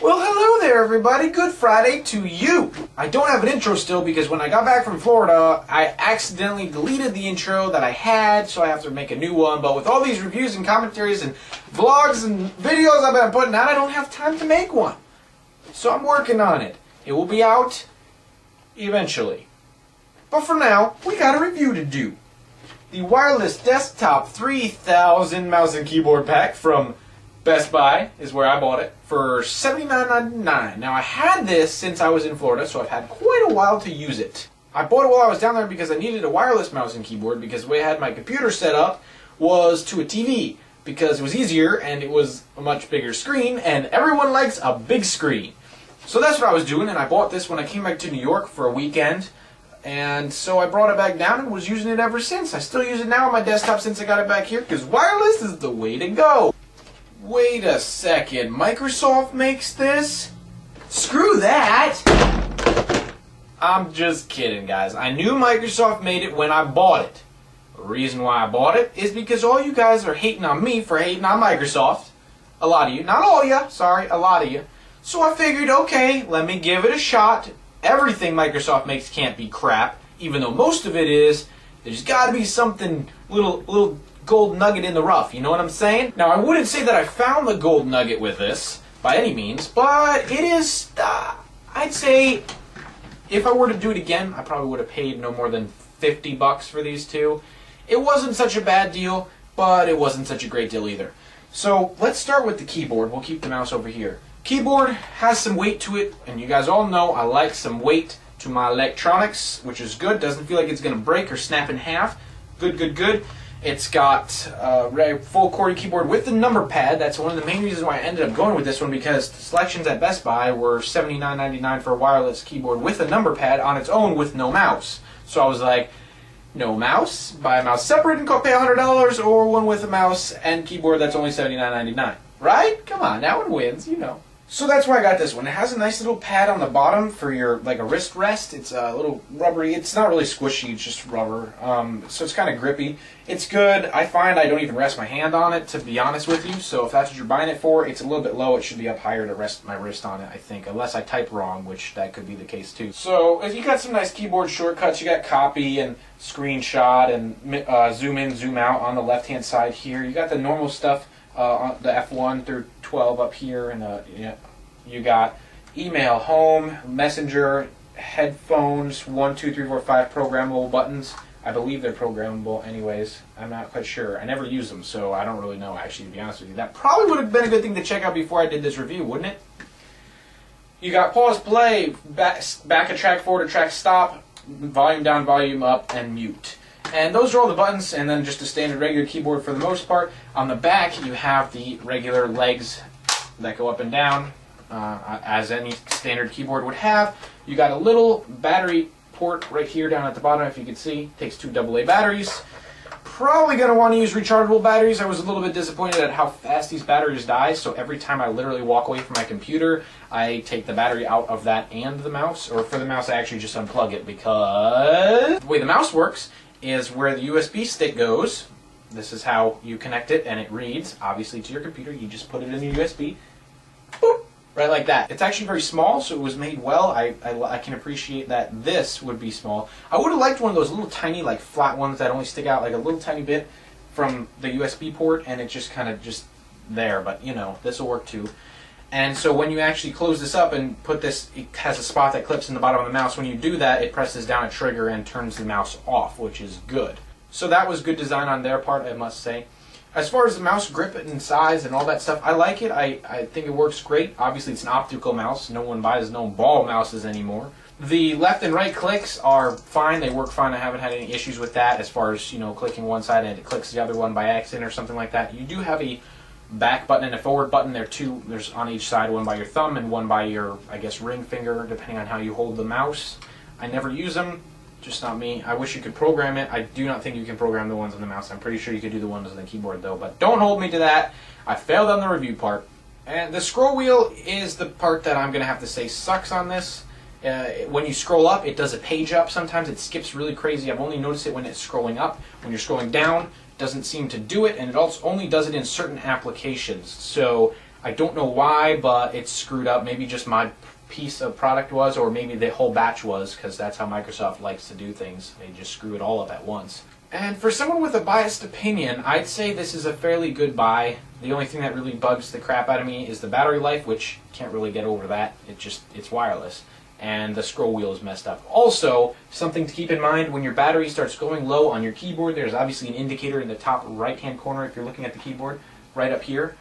Well, hello there, everybody. Good Friday to you. I don't have an intro still because when I got back from Florida, I accidentally deleted the intro that I had, so I have to make a new one. But with all these reviews and commentaries and vlogs and videos I've been putting out, I don't have time to make one. So I'm working on it. It will be out eventually. But for now, we got a review to do. The Wireless Desktop 3000 Mouse and Keyboard Pack from Best Buy is where I bought it for $79.99. Now I had this since I was in Florida, so I've had quite a while to use it. I bought it while I was down there because I needed a wireless mouse and keyboard because the way I had my computer set up was to a TV because it was easier and it was a much bigger screen and everyone likes a big screen. So that's what I was doing, and I bought this when I came back to New York for a weekend. And so I brought it back down and was using it ever since. I still use it now on my desktop since I got it back here because wireless is the way to go. Wait a second, Microsoft makes this? Screw that! I'm just kidding, guys. I knew Microsoft made it when I bought it. The reason why I bought it is because all you guys are hating on me for hating on Microsoft. A lot of you. Not all of you, sorry, a lot of you. So I figured, okay, let me give it a shot. Everything Microsoft makes can't be crap, even though most of it is. There's got to be something, little gold nugget in the rough, you know what I'm saying? Now, I wouldn't say that I found the gold nugget with this, by any means, but it is, I'd say, if I were to do it again, I probably would have paid no more than $50 for these two. It wasn't such a bad deal, but it wasn't such a great deal either. So, let's start with the keyboard. We'll keep the mouse over here. Keyboard has some weight to it, and you guys all know I like some weight to my electronics, which is good. Doesn't feel like it's going to break or snap in half. Good, good, good. It's got a full QWERTY keyboard with the number pad. That's one of the main reasons why I ended up going with this one, because the selections at Best Buy were $79.99 for a wireless keyboard with a number pad on its own with no mouse. So I was like, no mouse? Buy a mouse separate and go pay $100, or one with a mouse and keyboard that's only $79.99. Right? Come on, that one wins, you know. So that's why I got this one. It has a nice little pad on the bottom for your, like a wrist rest. It's a little rubbery. It's not really squishy, it's just rubber. So it's kind of grippy. It's good. I find I don't even rest my hand on it, to be honest with you. So if that's what you're buying it for, it's a little bit low. It should be up higher to rest my wrist on it, I think. Unless I type wrong, which that could be the case too. So if you got some nice keyboard shortcuts, you got copy and screenshot and zoom in, zoom out on the left-hand side here. You got the normal stuff. The F1 through 12 up here, and you got email, home, messenger, headphones, 1, 2, 3, 4, 5 programmable buttons. I believe they're programmable anyways. I'm not quite sure. I never use them, so I don't really know, actually, to be honest with you. That probably would have been a good thing to check out before I did this review, wouldn't it? You got pause, play, back a track, forward a track, stop, volume down, volume up, and mute. And those are all the buttons, and then just a standard regular keyboard for the most part. On the back, you have the regular legs that go up and down, as any standard keyboard would have. You got a little battery port right here down at the bottom, if you can see. Takes 2 AA batteries. Probably going to want to use rechargeable batteries. I was a little bit disappointed at how fast these batteries die, so every time I literally walk away from my computer, I take the battery out of that and the mouse. Or for the mouse, I actually just unplug it, because the way the mouse works is where the USB stick goes. This is how you connect it, and it reads, obviously, to your computer. You just put it in your USB, boop, right like that. It's actually very small, so it was made well. I can appreciate that this would be small. I would have liked one of those little tiny, like, flat ones that only stick out like a little tiny bit from the USB port, and it's just kind of just there, but, you know, this will work too. And so when you actually close this up and put this, it has a spot that clips in the bottom of the mouse. When you do that, it presses down a trigger and turns the mouse off, which is good. So that was good design on their part, I must say. As far as the mouse grip and size and all that stuff, I like it. I think it works great. Obviously, it's an optical mouse. No one buys no ball mouses anymore. The left and right clicks are fine. They work fine. I haven't had any issues with that as far as, you know, clicking one side and it clicks the other one by accident or something like that. You do have a back button and a forward button. There are two. There's on each side, one by your thumb and one by your, I guess, ring finger, depending on how you hold the mouse. I never use them. Just not me. I wish you could program it. I do not think you can program the ones on the mouse. I'm pretty sure you could do the ones on the keyboard, though. But don't hold me to that. I failed on the review part. And the scroll wheel is the part that I'm going to have to say sucks on this. When you scroll up, it does a page up. Sometimes it skips really crazy. I've only noticed it when it's scrolling up. When you're scrolling down, it doesn't seem to do it, and it also only does it in certain applications. So I don't know why, but it's screwed up. Maybe just my piece of product was, or maybe the whole batch was, because that's how Microsoft likes to do things. They just screw it all up at once. And for someone with a biased opinion, I'd say this is a fairly good buy. The only thing that really bugs the crap out of me is the battery life, which can't really get over that. It's wireless. And the scroll wheel is messed up. Also, something to keep in mind, when your battery starts going low on your keyboard, there's obviously an indicator in the top right-hand corner if you're looking at the keyboard, right up here,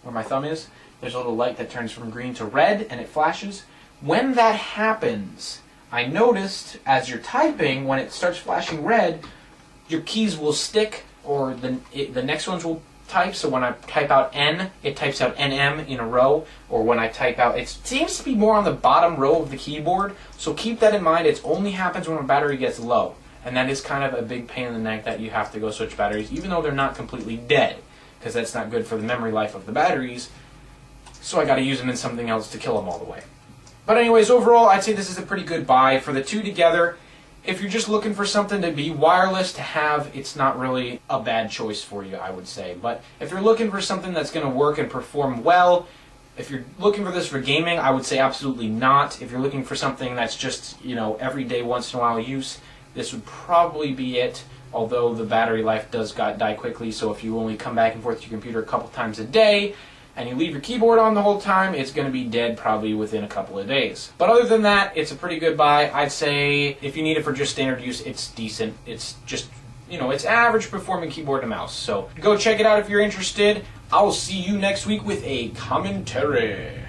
where my thumb is. There's a little light that turns from green to red, and it flashes. When that happens, I noticed as you're typing, when it starts flashing red, your keys will stick, or the next ones will type. So when I type out N, it types out NM in a row, or when I type out, it seems to be more on the bottom row of the keyboard. So keep that in mind. It only happens when a battery gets low, and that is kind of a big pain in the neck that you have to go switch batteries, even though they're not completely dead, because that's not good for the memory life of the batteries. So I got to use them in something else to kill them all the way. But anyways, overall, I'd say this is a pretty good buy for the two together. If you're just looking for something to be wireless to have, it's not really a bad choice for you, I would say. But if you're looking for something that's going to work and perform well, if you're looking for this for gaming, I would say absolutely not. If you're looking for something that's just, everyday once in a while use, this would probably be it. Although the battery life does die quickly, so if you only come back and forth to your computer a couple times a day, and you leave your keyboard on the whole time, it's going to be dead probably within a couple of days. But other than that, it's a pretty good buy. I'd say if you need it for just standard use, it's decent. It's just, it's average performing keyboard and mouse. So go check it out if you're interested. I'll see you next week with a commentary.